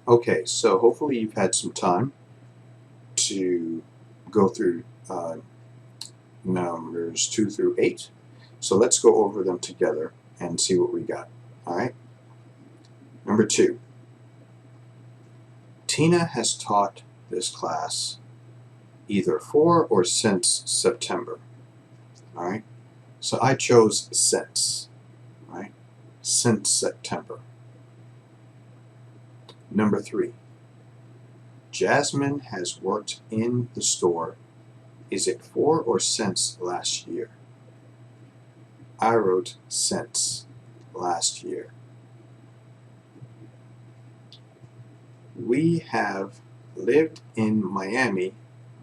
Okay, so hopefully you've had some time to go through numbers 2 through 8. So let's go over them together and see what we got. All right. Number 2. Tina has taught this class either for or since September. All right. So I chose since. Right. Since September. Number 3. Jasmine has worked in the store. Is it for or since last year? I wrote since last year. We have lived in Miami.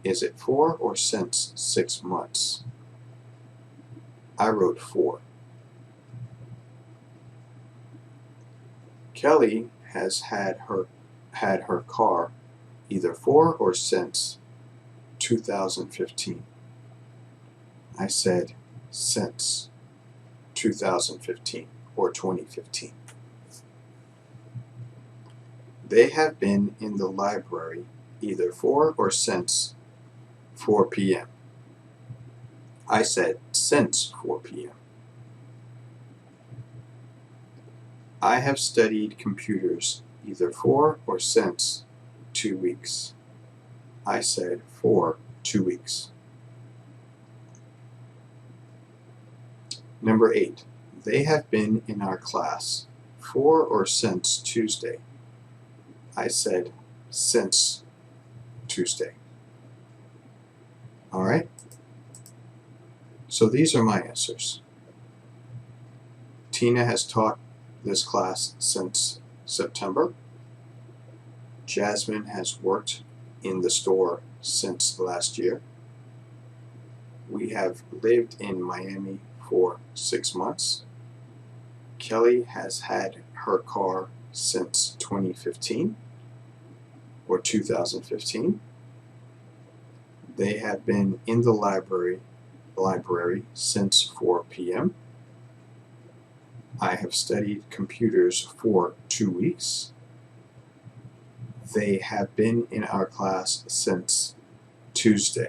Is it for or since 6 months? I wrote for. Kelly has had her car either for or since 2015. I said since 2015 or 2015. They have been in the library either for or since 4 p.m. I said since 4 p.m. I have studied computers either for or since 2 weeks. I said for 2 weeks. Number 8. They have been in our class for or since Tuesday. I said since Tuesday. All right? So these are my answers. Tina has taught this class since September. Jasmine has worked in the store since last year. We have lived in Miami for 6 months. Kelly has had her car since 2015 or 2015. They have been in the library since 4 p.m. I have studied computers for 2 weeks. They have been in our class since Tuesday.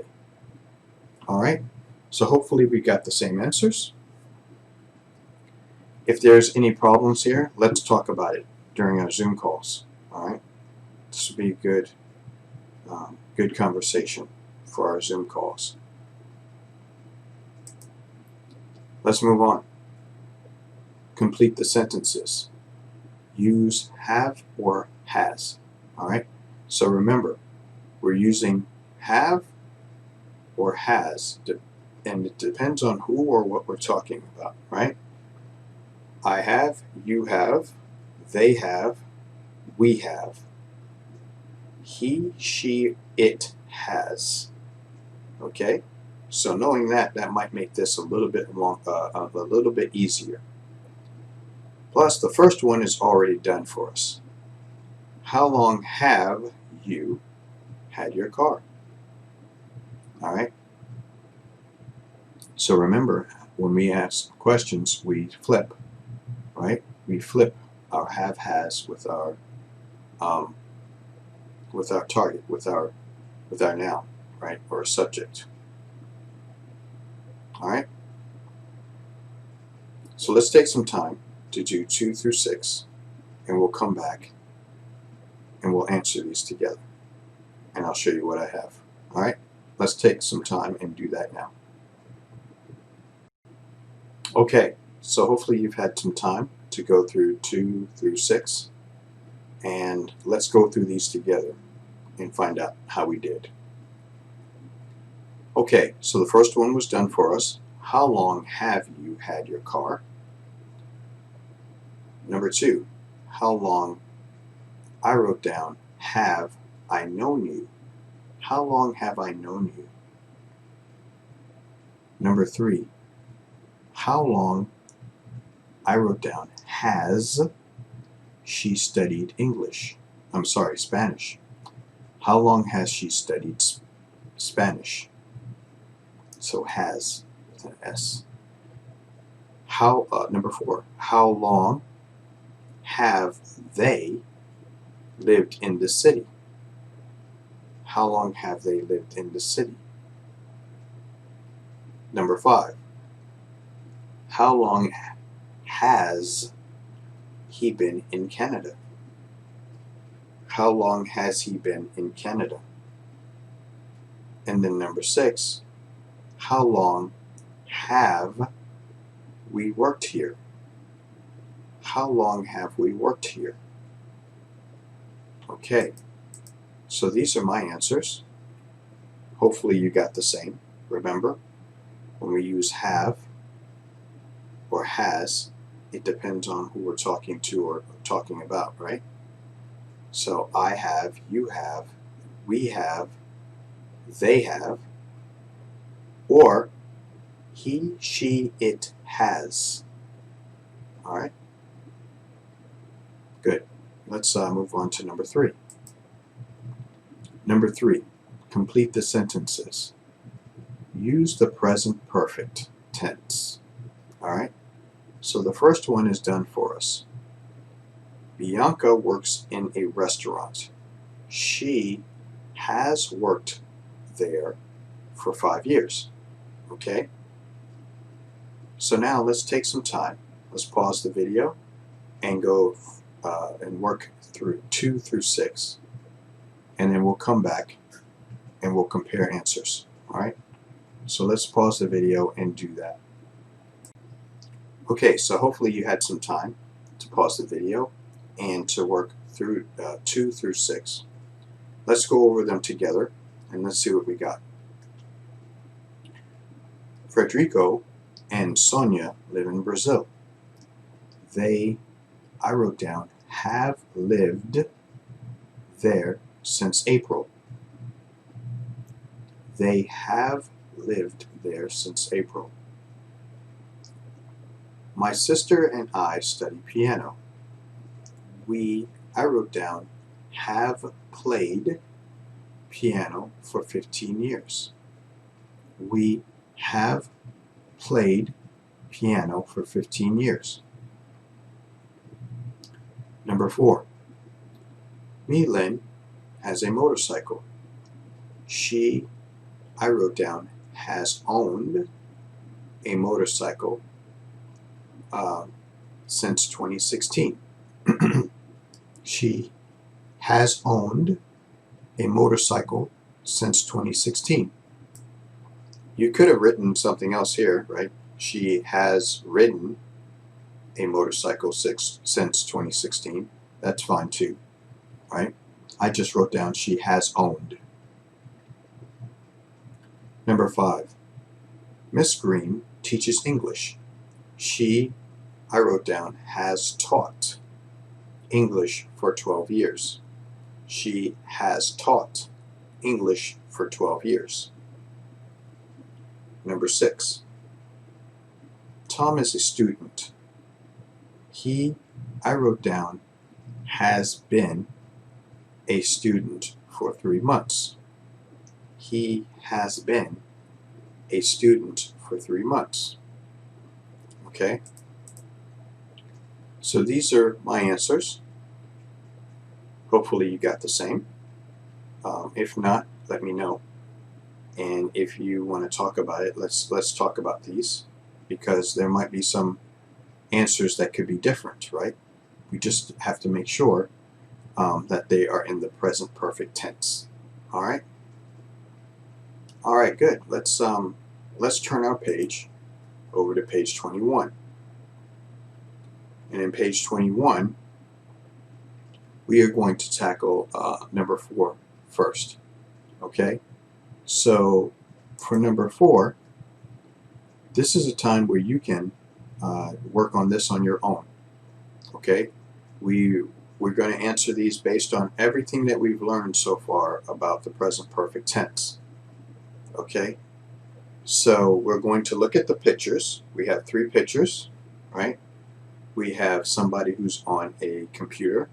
All right, so hopefully we got the same answers. If there's any problems here, let's talk about it during our Zoom calls. All right, this will be a good conversation for our Zoom calls. Let's move on. Complete the sentences. Use have or has. All right, so remember, we're using have or has, and it depends on who or what we're talking about, right? I have, you have, they have, we have, he, she, it has. Okay, so knowing that might make this a little bit easier. Plus, the first one is already done for us. How long have you had your car? All right. So remember, when we ask questions, we flip, right? We flip our have has with our target, with our noun, right, or a subject. All right. So let's take some time to do 2 through 6, and we'll come back and we'll answer these together, and I'll show you what I have. All right. Let's take some time and do that now. Okay, so hopefully you've had some time to go through 2 through 6, and let's go through these together and find out how we did. Okay, so the first one was done for us. How long have you had your car? Number 2, how long, I wrote down, have I known you? How long have I known you? Number 3, how long, I wrote down, has she studied Spanish? How long has she studied Spanish? So has with an S. Number 4, how long have they lived in the city? How long have they lived in the city? Number 5, how long has he been in Canada? How long has he been in Canada? And then number 6, how long have we worked here? How long have we worked here? Okay, so these are my answers. Hopefully you got the same. Remember, when we use have or has, it depends on who we're talking to or talking about, right? So I have, you have, we have, they have, or he, she, it has. All right? Good. Let's move on to number 3. Number 3, complete the sentences. Use the present perfect tense. All right? So the first one is done for us. Bianca works in a restaurant. She has worked there for 5 years. Okay? So now let's take some time. Let's pause the video and go and work through 2 through 6. And then we'll come back and we'll compare answers. All right? So let's pause the video and do that. Okay, so hopefully you had some time to pause the video and to work through 2 through 6. Let's go over them together and let's see what we got. Frederico and Sonia live in Brazil. They, I wrote down, have lived there since April. They have lived there since April. My sister and I study piano. We, I wrote down, have played piano for 15 years. We have played piano for 15 years. Number 4, Milen has a motorcycle. She, I wrote down, has owned a motorcycle since 2016. She has owned a motorcycle since 2016. You could have written something else here, right? She has ridden a motorcycle since 2016. That's fine too, right? I just wrote down she has owned. Number 5, Miss Green teaches English. She, I wrote down, has taught English for 12 years. She has taught English for 12 years. Number 6, Tom is a student. He, I wrote down, has been a student for 3 months. He has been a student for 3 months. Okay? So these are my answers. Hopefully you got the same. If not, let me know. And if you want to talk about it, let's talk about these, because there might be some answers that could be different, right? We just have to make sure that they are in the present perfect tense. All right? All right, good. Let's turn our page over to page 21. And in page 21, we are going to tackle number 4 first. Okay? So for number 4, this is a time where you can work on this on your own. Okay? We're going to answer these based on everything that we've learned so far about the present perfect tense. Okay? So we're going to look at the pictures. We have 3 pictures, right? We have somebody who's on a computer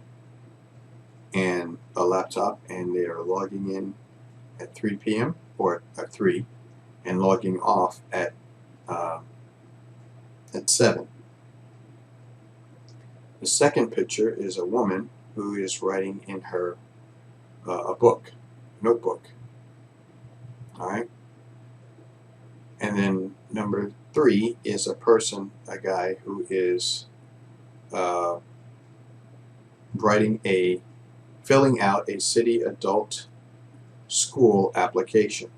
and a laptop, and they are logging in at 3 p.m. or at 3 and logging off at 7. The second picture is a woman who is writing in her a book, notebook. All right. And then number 3 is a person, a guy who is filling out a city adult school application.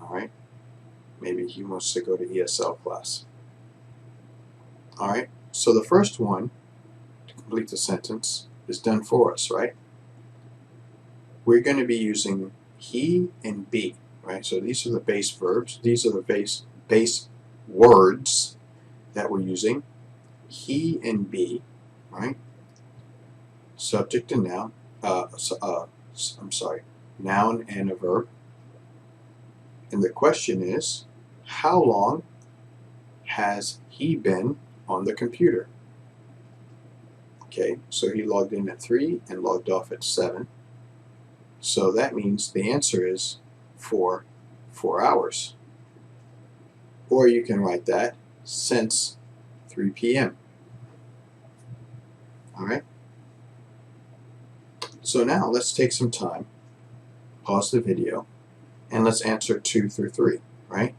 All right. Maybe he wants to go to ESL class. All right. So the first one to complete the sentence is done for us, right? We're going to be using he and be, right? So these are the base verbs. These are the base words that we're using. He and be, right? Subject and noun. Noun and a verb. And the question is, how long has he been on the computer? Okay, so he logged in at 3 and logged off at 7. So that means the answer is for 4 hours. Or you can write that since 3 p.m. All right? So now let's take some time, pause the video, and let's answer 2 through 3, right?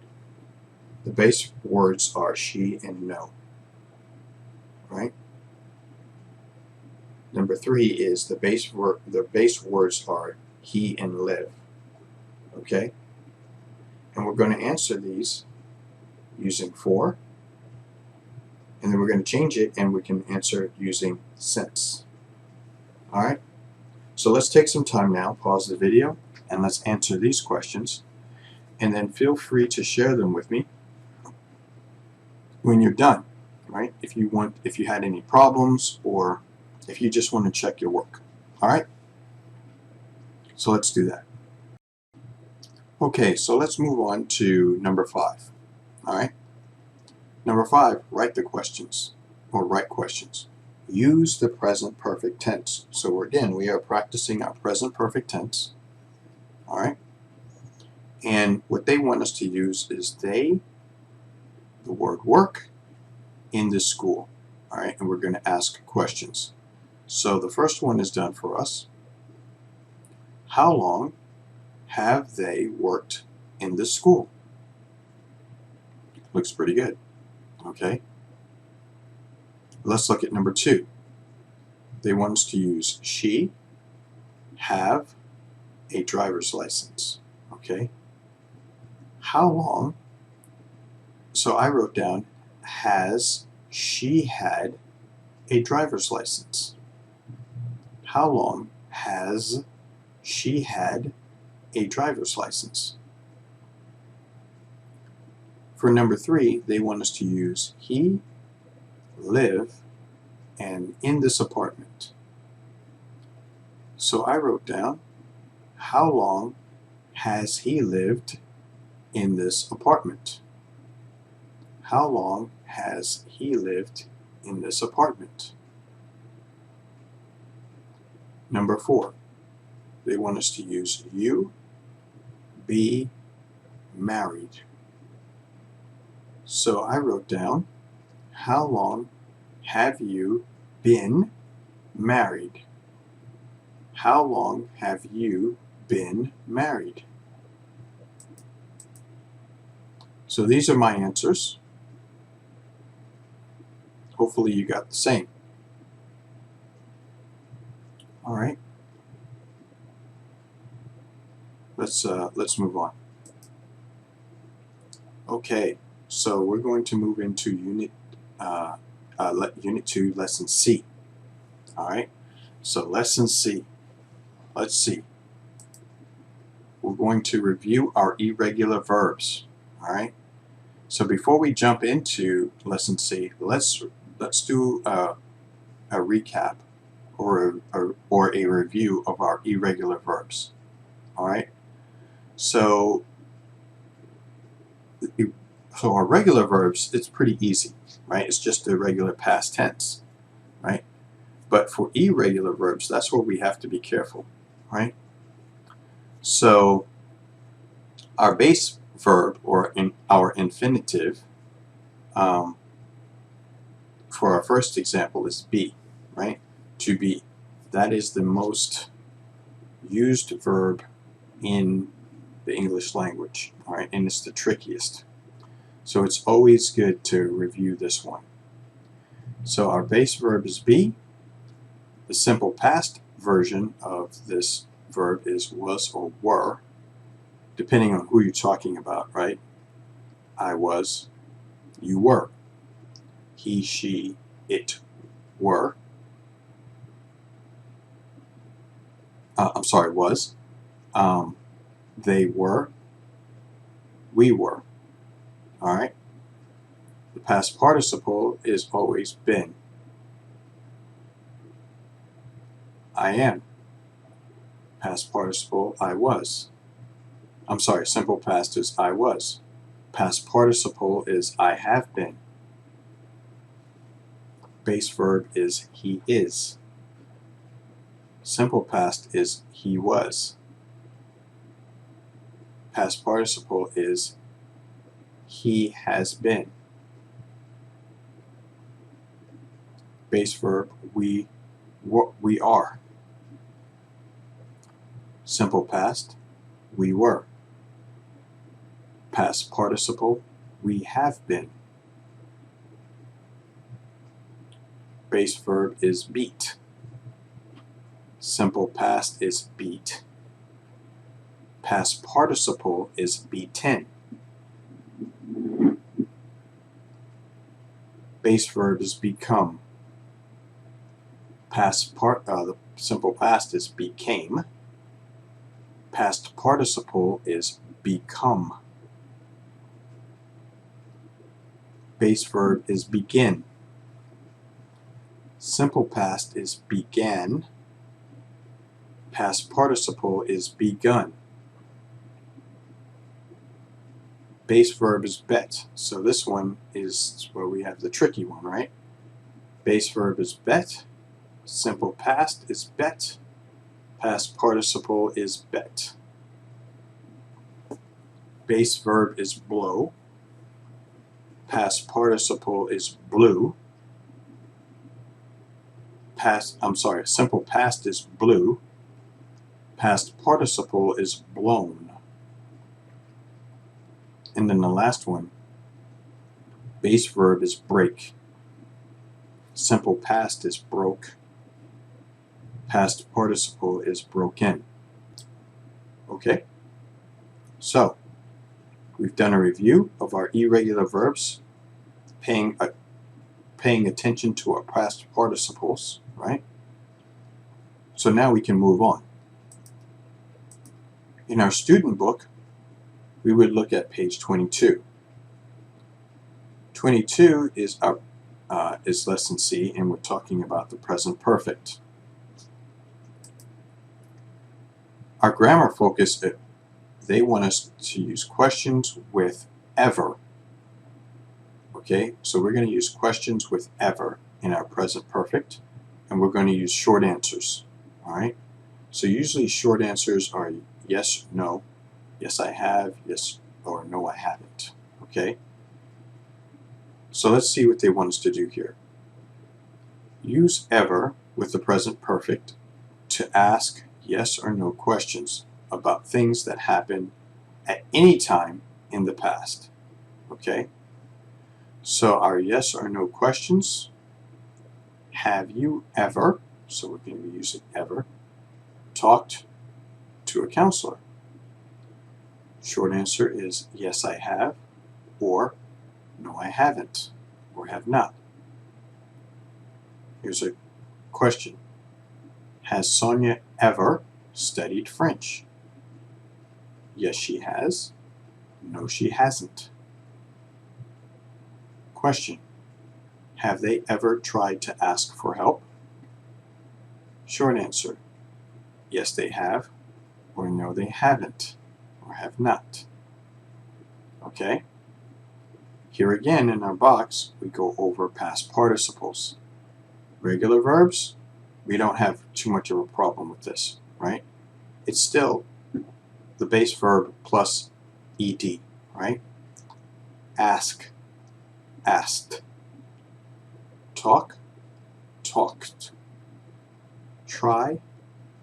The base words are she and no, right? Number 3 is the base words are he and live, okay? And we're going to answer these using for, and then we're going to change it and we can answer using since. All right? So let's take some time now, pause the video, and let's answer these questions, and then feel free to share them with me when you're done, right? If you had any problems, or if you just want to check your work. All right? So let's do that. Okay, so let's move on to number 5. All right? Number 5, write the questions, or write questions. Use the present perfect tense. So again, we are practicing our present perfect tense. All right? And what they want us to use is the word work, in this school. All right? And we're going to ask questions. So the first one is done for us. How long have they worked in this school? Looks pretty good. Okay. Let's look at number 2. They want us to use she, have a driver's license. Okay. How long? So I wrote down, has she had a driver's license? How long has she had a driver's license? For number 3, they want us to use he, live, and in this apartment. So I wrote down, how long has he lived in this apartment? How long has he lived in this apartment? Number 4, they want us to use you, be married. So I wrote down, how long have you been married? How long have you been married? So these are my answers. Hopefully you got the same. All right. Let's move on. Okay, so we're going to move into Unit 2, Lesson C. All right, so Lesson C. Let's see. We're going to review our irregular verbs. All right. So before we jump into Lesson C, let's do a recap or a review of our irregular verbs. All right. So our regular verbs, it's pretty easy, right? It's just the regular past tense, right? But for irregular verbs, that's where we have to be careful, right? So our base verb, or our infinitive, for our first example is be, right? To be. That is the most used verb in the English language, all right, and it's the trickiest. So it's always good to review this one. So our base verb is be. The simple past version of this verb is was or were, depending on who you're talking about, right? I was, you were. He, she, it were. Was. They were. We were. All right? The past participle is always been. I am. Past participle, I was. Simple past is I was. Past participle is I have been. Base verb is he is. Simple past is he was. Past participle is he has been. Base verb we are. Simple past we were. Past participle we have been. Base verb is beat. Simple past is beat. Past participle is beaten. Base verb is become. The simple past is became. Past participle is become. Base verb is begin. Simple past is began. Past participle is begun. Base verb is bet. So this one is where we have the tricky one, right? Base verb is bet. Simple past is bet. Past participle is bet. Base verb is blow. Past participle is blew. Simple past is blew. Past participle is blown. And then the last one, base verb is break. Simple past is broke. Past participle is broken. Okay? So, we've done a review of our irregular verbs, paying attention to our past participles, right? So now we can move on. In our student book, we would look at page 22. 22 is lesson C, and we're talking about the present perfect. Our grammar focus, they want us to use questions with ever. Okay, so we're going to use questions with ever in our present perfect, and we're going to use short answers. All right, so usually short answers are yes, no, yes I have, yes, or no I haven't. Okay, so let's see what they want us to do here. Use ever with the present perfect to ask yes or no questions about things that happen at any time in the past. Okay, so our yes or no questions: have you ever, so we're going to be using ever, talked to a counselor? Short answer is yes I have, or no I haven't, or have not. Here's a question: has Sonia ever studied French? Yes she has, no she hasn't. Question: have they ever tried to ask for help? Short answer: yes they have, or no they haven't, or have not. Okay? Here again in our box, we go over past participles. Regular verbs, we don't have too much of a problem with this, right? It's still the base verb plus ed, right? Ask, asked. Talk, talked. Try,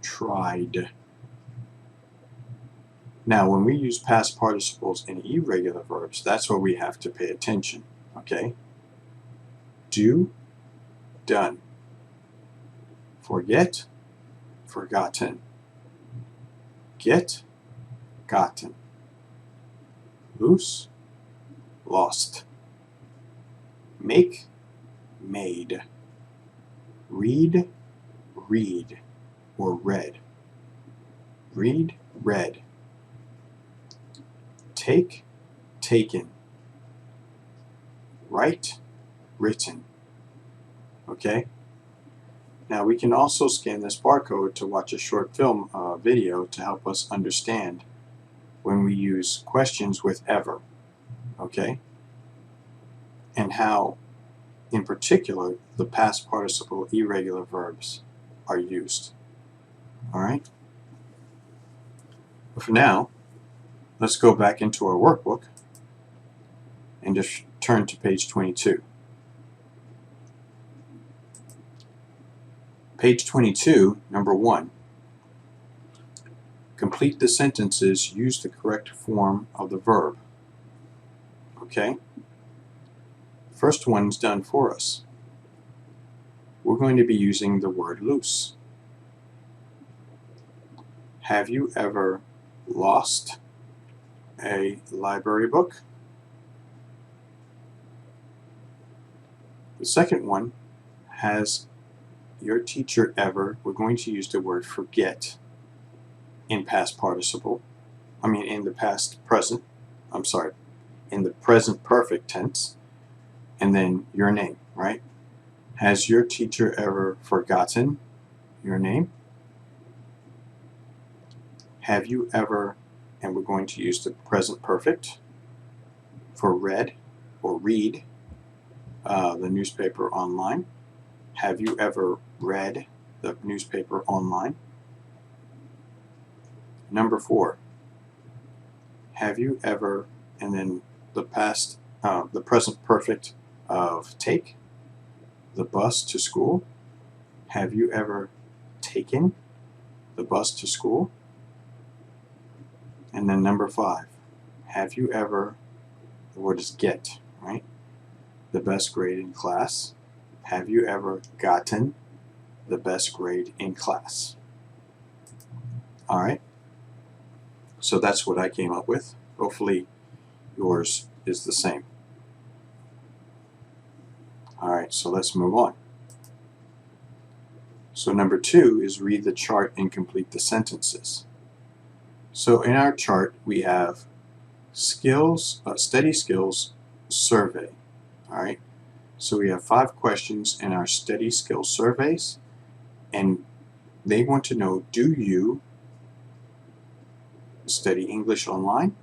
tried. Now, when we use past participles in irregular verbs, that's where we have to pay attention, okay? Do, done. Forget, forgotten. Get, gotten. Loose, lost. Make, made. Read, read, or read. Read, read. Take, taken. Write, written. Okay? Now we can also scan this barcode to watch a short film video to help us understand when we use questions with ever. Okay? And how, in particular, the past participle irregular verbs are used. Alright? But for now, let's go back into our workbook and just turn to page 22. Page 22, number 1. Complete the sentences, use the correct form of the verb. Okay? First one's done for us. We're going to be using the word loose. Have you ever lost a library book? The second one, has your teacher ever, we're going to use the word forget in past participle, in the past present, in the present perfect tense, and then your name, right? Has your teacher ever forgotten your name? Have you ever, and we're going to use the present perfect for read or read the newspaper online. Have you ever read the newspaper online? Number 4, have you ever, and then the present perfect of take, the bus to school. Have you ever taken the bus to school? And then number 5, have you ever, the word is get, right? The best grade in class. Have you ever gotten the best grade in class? All right. So that's what I came up with. Hopefully yours is the same. All right, so let's move on. So number 2 is read the chart and complete the sentences. So in our chart we have skills, study skills survey. All right. So we have 5 questions in our study skills surveys, and they want to know, do you study English online?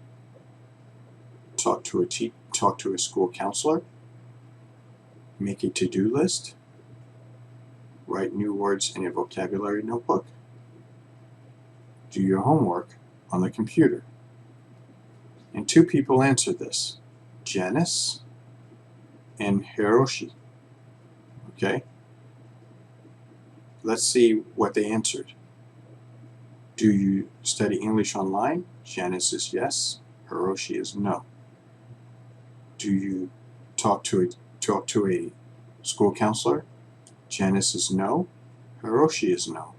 Talk to a school counselor? Make a to-do list? Write new words in a vocabulary notebook? Do your homework on the computer? And 2 people answered this, Janice and Hiroshi. Okay? Let's see what they answered. Do you study English online? Janice is yes. Hiroshi is no. Do you talk to a school counselor? Janice is no. Hiroshi is no.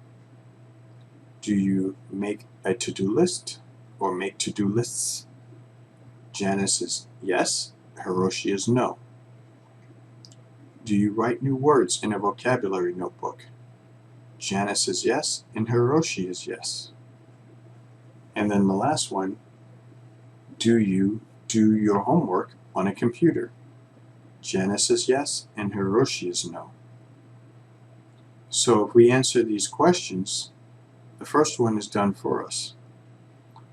Do you make a to-do list or make to-do lists? Janice is yes. Hiroshi is no. Do you write new words in a vocabulary notebook? Janice is yes, and Hiroshi is yes. And then the last one, do you do your homework on a computer? Janice is yes, and Hiroshi is no. So if we answer these questions, the first one is done for us.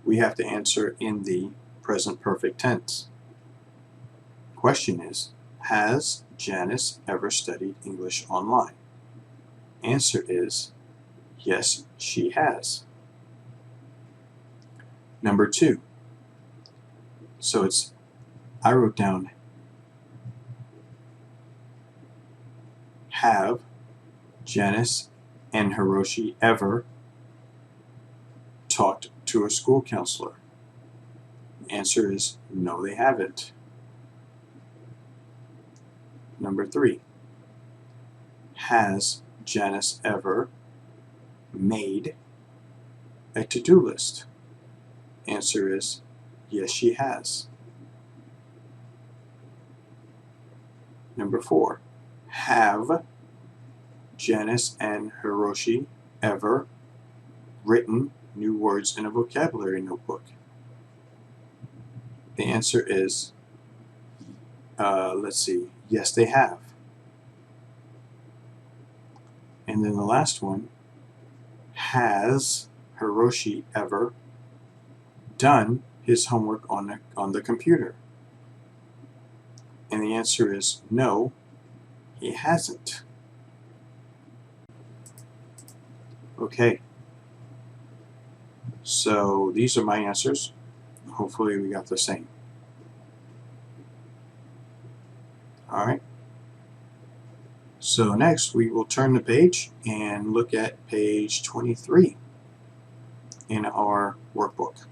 We have to answer in the present perfect tense. Question is, has Janice ever studied English online? Answer is, yes, she has. Number 2. So I wrote down have Janice and Hiroshi ever talked to a school counselor? The answer is no, they haven't. Number 3. Has Janice ever made a to-do list? Answer is yes, she has. Number 4. Have Janice and Hiroshi ever written new words in a vocabulary notebook? The answer is, let's see, yes, they have. And then the last one, has Hiroshi ever done his homework on the computer? And the answer is no, he hasn't. Okay, so these are my answers. Hopefully we got the same. Alright, so next we will turn the page and look at page 23 in our workbook.